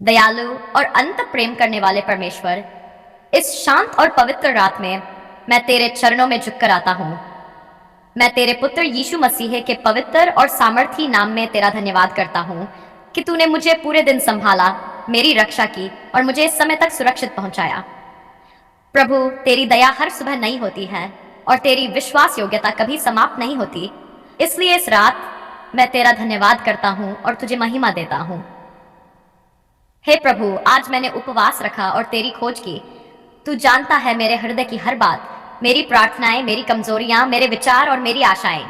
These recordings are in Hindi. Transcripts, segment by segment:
दयालु और अनंत प्रेम करने वाले परमेश्वर, इस शांत और पवित्र रात में मैं तेरे चरणों में झुककर आता हूँ। मैं तेरे पुत्र यीशु मसीह के पवित्र और सामर्थी नाम में तेरा धन्यवाद करता हूँ कि तूने मुझे पूरे दिन संभाला, मेरी रक्षा की और मुझे इस समय तक सुरक्षित पहुंचाया। प्रभु, तेरी दया हर सुबह नई होती है और तेरी विश्वास योग्यता कभी समाप्त नहीं होती। इसलिए इस रात मैं तेरा धन्यवाद करता हूँ और तुझे महिमा देता हूँ। हे प्रभु, आज मैंने उपवास रखा और तेरी खोज की। तू जानता है मेरे हृदय की हर बात, मेरी प्रार्थनाएं, मेरी कमजोरियां, मेरे विचार और मेरी आशाएं।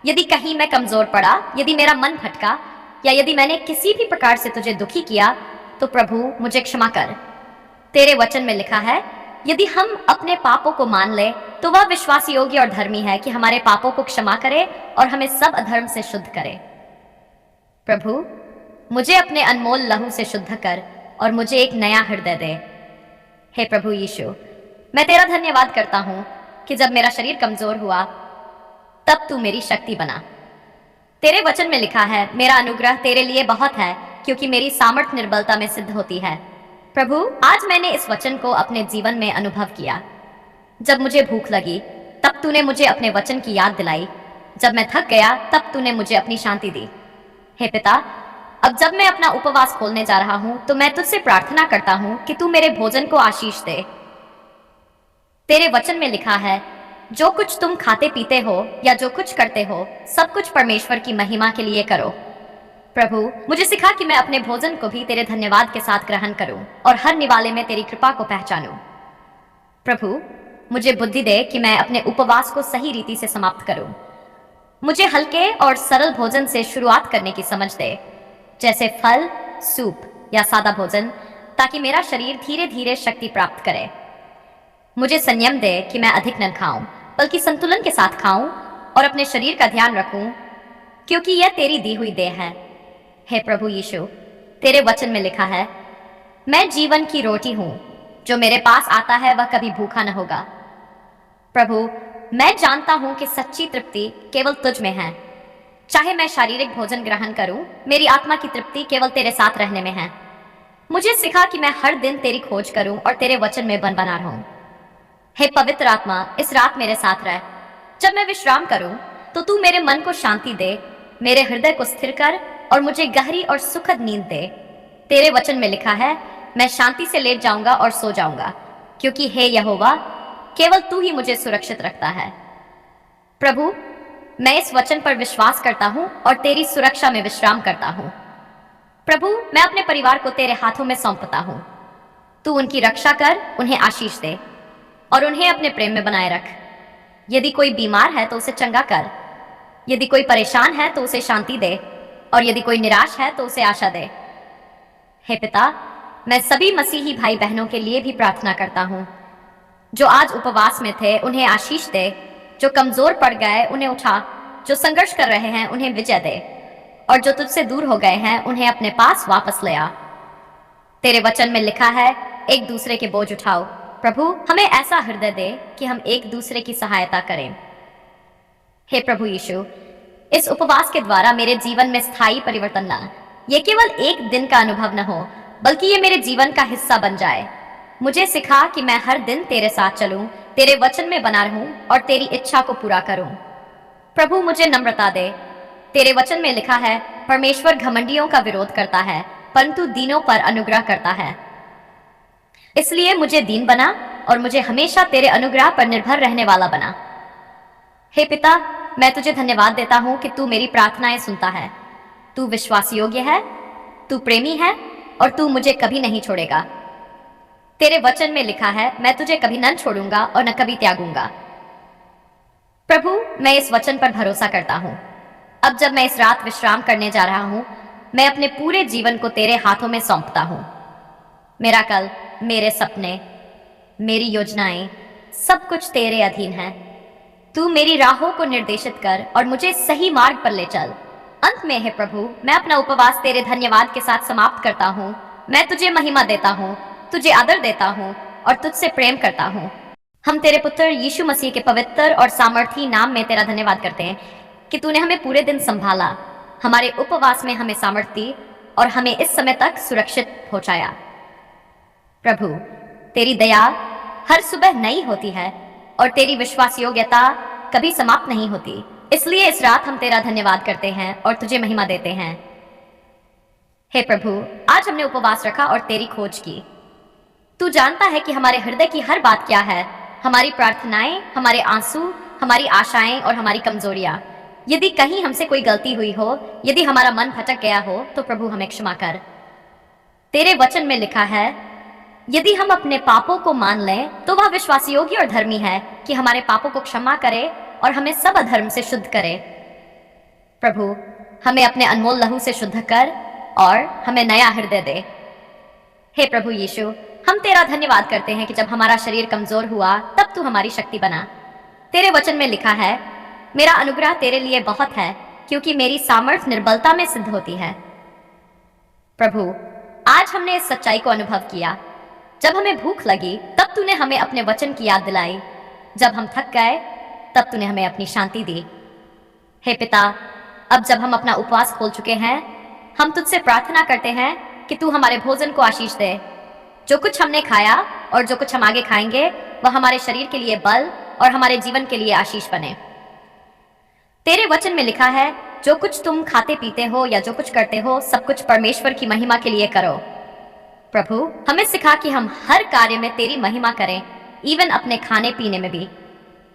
यदि कहीं मैं कमजोर पड़ा, यदि मेरा मन भटका या यदि मैंने किसी भी प्रकार से तुझे दुखी किया, तो प्रभु मुझे क्षमा कर। तेरे वचन में लिखा है, यदि हम अपने पापों को मान ले तो वह विश्वास योग्य और धर्मी है कि हमारे पापों को क्षमा करे और हमें सब अधर्म से शुद्ध करे। प्रभु, मुझे अपने अनमोल लहू से शुद्ध कर और मुझे एक नया हृदय दे। हे प्रभु यीशु, मैं तेरा धन्यवाद करता हूं कि जब मेरा शरीर कमजोर हुआ तब तू मेरी शक्ति बना। तेरे वचन में लिखा है, मेरा अनुग्रह तेरे लिए बहुत है क्योंकि मेरी सामर्थ निर्बलता में सिद्ध होती है। प्रभु, आज मैंने इस वचन को अपने जीवन में अनुभव किया। जब मुझे भूख लगी तब तूने मुझे अपने वचन की याद दिलाई। जब मैं थक गया तब तूने मुझे अपनी शांति दी। हे पिता, अब जब मैं अपना उपवास खोलने जा रहा हूं तो मैं तुझसे प्रार्थना करता हूं कि तू मेरे भोजन को आशीष दे। तेरे वचन में लिखा है, जो कुछ तुम खाते पीते हो या जो कुछ करते हो, सब कुछ परमेश्वर की महिमा के लिए करो। प्रभु, मुझे सिखा कि मैं अपने भोजन को भी तेरे धन्यवाद के साथ ग्रहण करूं और हर निवाले में तेरी कृपा को पहचानूं। प्रभु, मुझे बुद्धि दे कि मैं अपने उपवास को सही रीति से समाप्त करूं। मुझे हल्के और सरल भोजन से शुरुआत करने की समझ दे, जैसे फल, सूप या सादा भोजन, ताकि मेरा शरीर धीरे धीरे शक्ति प्राप्त करे। मुझे संयम दे कि मैं अधिक न खाऊं, बल्कि संतुलन के साथ खाऊं और अपने शरीर का ध्यान रखूं, क्योंकि यह तेरी दी हुई देह है। हे प्रभु यीशु, तेरे वचन में लिखा है, मैं जीवन की रोटी हूं, जो मेरे पास आता है वह कभी भूखा न होगा। प्रभु, मैं जानता हूं कि सच्ची तृप्ति केवल तुझ में है। चाहे मैं शारीरिक भोजन ग्रहण करूं, मेरी आत्मा की तृप्ति केवल तेरे साथ रहने में है। मुझे सिखा कि मैं हर दिन तेरी खोज करूं और तेरे वचन में बन बना रहूं। हे पवित्र आत्मा, इस रात मेरे साथ रह। जब मैं विश्राम करूं तो तू मेरे मन को शांति दे, मेरे हृदय को स्थिर कर और मुझे गहरी और सुखद नींद दे। तेरे वचन में लिखा है, मैं शांति से लेट जाऊंगा और सो जाऊंगा, क्योंकि हे यहोवा, केवल तू ही मुझे सुरक्षित रखता है। प्रभु, मैं इस वचन पर विश्वास करता हूं और तेरी सुरक्षा में विश्राम करता हूं। प्रभु, मैं अपने परिवार को तेरे हाथों में सौंपता हूं। तू उनकी रक्षा कर, उन्हें आशीष दे और उन्हें अपने प्रेम में बनाए रख। यदि कोई बीमार है तो उसे चंगा कर, यदि कोई परेशान है तो उसे शांति दे और यदि कोई निराश है तो उसे आशा दे। हे पिता, मैं सभी मसीही भाई बहनों के लिए भी प्रार्थना करता हूं। जो आज उपवास में थे उन्हें आशीष दे, जो कमजोर पड़ गए उन्हें उठा, जो संघर्ष कर रहे हैं उन्हें विजय दे और जो तुझसे दूर हो गए हैं उन्हें अपने पास वापस ले आ। तेरे वचन में लिखा है, एक दूसरे के बोझ उठाओ। प्रभु, हमें ऐसा हृदय दे कि हम एक दूसरे की सहायता करें। हे प्रभु यीशु, इस उपवास के द्वारा मेरे जीवन में स्थायी परिवर्तन ला। ये केवल एक दिन का अनुभव न हो, बल्कि ये मेरे जीवन का हिस्सा बन जाए। मुझे सिखा कि मैं हर दिन तेरे साथ चलूं, तेरे वचन में बना रहूं और तेरी इच्छा को पूरा करूं। प्रभु, मुझे नम्रता दे। तेरे वचन में लिखा है, परमेश्वर घमंडियों का विरोध करता है, परंतु दीनों पर अनुग्रह करता है। इसलिए मुझे दीन बना और मुझे हमेशा तेरे अनुग्रह पर निर्भर रहने वाला बना। हे पिता, मैं तुझे धन्यवाद देता हूं कि तू मेरी प्रार्थनाएं सुनता है। तू विश्वास योग्य है, तू प्रेमी है और तू मुझे कभी नहीं छोड़ेगा। तेरे वचन में लिखा है, मैं तुझे कभी न छोड़ूंगा और न कभी त्यागूंगा। प्रभु, मैं इस वचन पर भरोसा करता हूं। अब जब मैं इस रात विश्राम करने जा रहा हूं, मैं अपने पूरे जीवन को तेरे हाथों में सौंपता हूं। मेरा कल, मेरे सपने, मेरी योजनाएं, सब कुछ तेरे अधीन है। तू मेरी राहों को निर्देशित कर और मुझे सही मार्ग पर ले चल। अंत में, हे प्रभु, मैं अपना उपवास तेरे धन्यवाद के साथ समाप्त करता हूँ। मैं तुझे महिमा देता हूँ, तुझे आदर देता हूँ और तुझसे प्रेम करता हूँ। हम तेरे पुत्र यीशु मसीह के पवित्र और सामर्थी नाम में तेरा धन्यवाद करते हैं कि तूने हमें पूरे दिन संभाला, हमारे उपवास में हमें सामर्थ्य दी और हमें इस समय तक सुरक्षित पहुंचाया। प्रभु, तेरी दया हर सुबह नई होती है और तेरी विश्वास योग्यता कभी समाप्त नहीं होती। इसलिए इस रात हम तेरा धन्यवाद करते हैं और तुझे महिमा देते हैं। हे प्रभु, आज हमने उपवास रखा और तेरी खोज की। तू जानता है कि हमारे हृदय की हर बात क्या है, हमारी प्रार्थनाएं, हमारे आंसू, हमारी आशाएं और हमारी कमजोरियां। यदि कहीं हमसे कोई गलती हुई हो, यदि हमारा मन भटक गया हो, तो प्रभु हमें क्षमा कर। तेरे वचन में लिखा है, यदि हम अपने पापों को मान लें तो वह विश्वास योग्य और धर्मी है कि हमारे पापों को क्षमा करे और हमें सब अधर्म से शुद्ध करे। प्रभु, हमें अपने अनमोल लहू से शुद्ध कर और हमें नया हृदय दे। हे प्रभु यीशु, हम तेरा धन्यवाद करते हैं कि जब हमारा शरीर कमजोर हुआ तब तू हमारी शक्ति बना। तेरे वचन में लिखा है, मेरा अनुग्रह तेरे लिए बहुत है क्योंकि मेरी सामर्थ्य निर्बलता में सिद्ध होती है। प्रभु, आज हमने इस सच्चाई को अनुभव किया। जब हमें भूख लगी तब तूने हमें अपने वचन की याद दिलाई। जब हम थक गए तब तूने हमें अपनी शांति दी। हे पिता, अब जब हम अपना उपवास खोल चुके हैं, हम तुझसे प्रार्थना करते हैं कि तू हमारे भोजन को आशीष दे। जो कुछ हमने खाया और जो कुछ हम आगे खाएंगे, वह हमारे शरीर के लिए बल और हमारे जीवन के लिए आशीष बने। तेरे वचन में लिखा है, जो कुछ तुम खाते पीते हो या जो कुछ करते हो, सब कुछ परमेश्वर की महिमा के लिए करो। प्रभु, हमें सिखा कि हम हर कार्य में तेरी महिमा करें, इवन अपने खाने पीने में भी।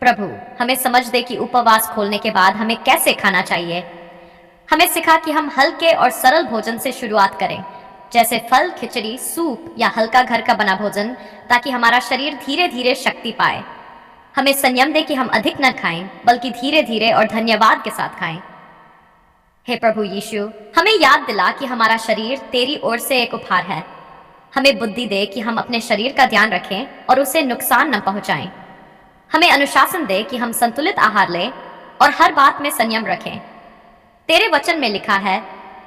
प्रभु, हमें समझ दे कि उपवास खोलने के बाद हमें कैसे खाना चाहिए। हमें सिखा कि हम हल्के और सरल भोजन से शुरुआत करें, जैसे फल, खिचड़ी, सूप या हल्का घर का बना भोजन, ताकि हमारा शरीर धीरे धीरे शक्ति पाए। हमें संयम दे कि हम अधिक न खाएं, बल्कि धीरे धीरे और धन्यवाद के साथ खाएं। हे प्रभु यीशु, हमें याद दिला कि हमारा शरीर तेरी ओर से एक उपहार है। हमें बुद्धि दे कि हम अपने शरीर का ध्यान रखें और उसे नुकसान न पहुंचाएं। हमें अनुशासन दे कि हम संतुलित आहार लें और हर बात में संयम रखें। तेरे वचन में लिखा है,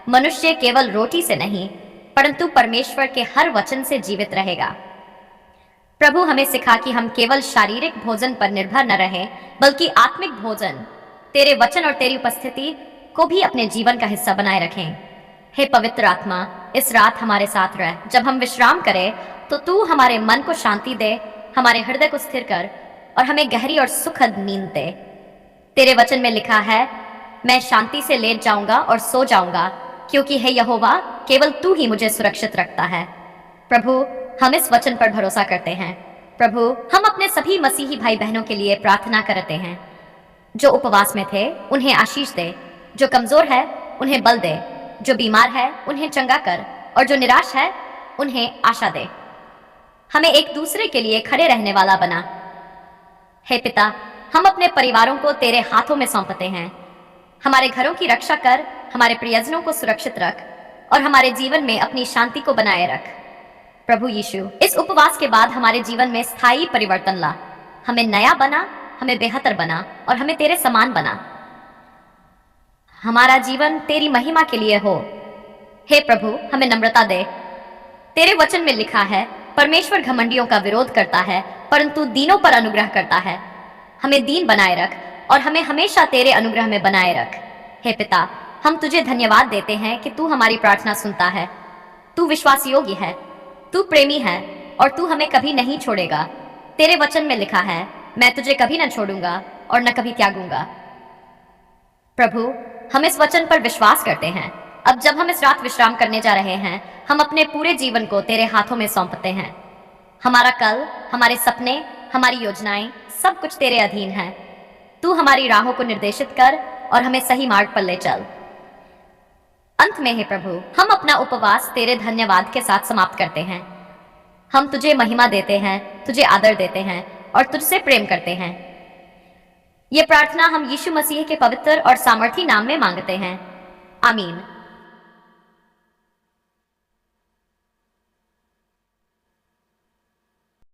मनुष्य केवल रोटी से नहीं परंतु परमेश्वर के हर वचन से जीवित रहेगा। प्रभु, हमें सिखा कि हम केवल शारीरिक भोजन पर निर्भर न रहें, बल्कि आत्मिक भोजन, तेरे वचन और तेरी उपस्थिति को भी अपने जीवन का हिस्सा बनाए रखें। हे पवित्र आत्मा, इस रात हमारे साथ रह। जब हम विश्राम करें तो तू हमारे मन को शांति दे, हमारे हृदय को स्थिर कर और हमें गहरी और सुखद नींद दे। तेरे वचन में लिखा है, मैं शांति से लेट जाऊंगा और सो जाऊंगा, क्योंकि हे यहोवा, केवल तू ही मुझे सुरक्षित रखता है। प्रभु, हम इस वचन पर भरोसा करते हैं। प्रभु, हम अपने सभी मसीही भाई बहनों के लिए प्रार्थना करते हैं। जो उपवास में थे उन्हें आशीष दे, जो कमजोर है उन्हें बल दे, जो बीमार है उन्हें चंगा कर और जो निराश है उन्हें आशा दे। हमें एक दूसरे के लिए खड़े रहने वाला बना। हे पिता, हम अपने परिवारों को तेरे हाथों में सौंपते हैं। हमारे घरों की रक्षा कर, हमारे प्रियजनों को सुरक्षित रख और हमारे जीवन में अपनी शांति को बनाए रख। प्रभु यीशु, इस उपवास के बाद हमारे जीवन में स्थायी परिवर्तन ला। हमें नया बना, हमें बेहतर बना और हमें तेरे समान बना। हमारा जीवन तेरी महिमा के लिए हो। हे प्रभु, हमें नम्रता दे। तेरे वचन में लिखा है, परमेश्वर घमंडियों का विरोध करता है परंतु दीनों पर अनुग्रह करता है। हमें दीन बनाए रख और हमें हमेशा तेरे अनुग्रह में बनाए रख। हे पिता, हम तुझे धन्यवाद देते हैं कि तू हमारी प्रार्थना सुनता है। तू विश्वास योग्य है, तू प्रेमी है और तू हमें कभी नहीं छोड़ेगा। तेरे वचन में लिखा है, मैं तुझे कभी न छोड़ूंगा और न कभी त्यागूंगा। प्रभु, हम इस वचन पर विश्वास करते हैं। अब जब हम इस रात विश्राम करने जा रहे हैं, हम अपने पूरे जीवन को तेरे हाथों में सौंपते हैं। हमारा कल, हमारे सपने, हमारी योजनाएं, सब कुछ तेरे अधीन है। तू हमारी राहों को निर्देशित कर और हमें सही मार्ग पर ले चल। अंत में हे प्रभु, हम अपना उपवास तेरे धन्यवाद के साथ समाप्त करते हैं। हम तुझे महिमा देते हैं, तुझे आदर देते हैं और तुझसे प्रेम करते हैं। ये प्रार्थना हम यीशु मसीह के पवित्र और सामर्थी नाम में मांगते हैं। आमीन।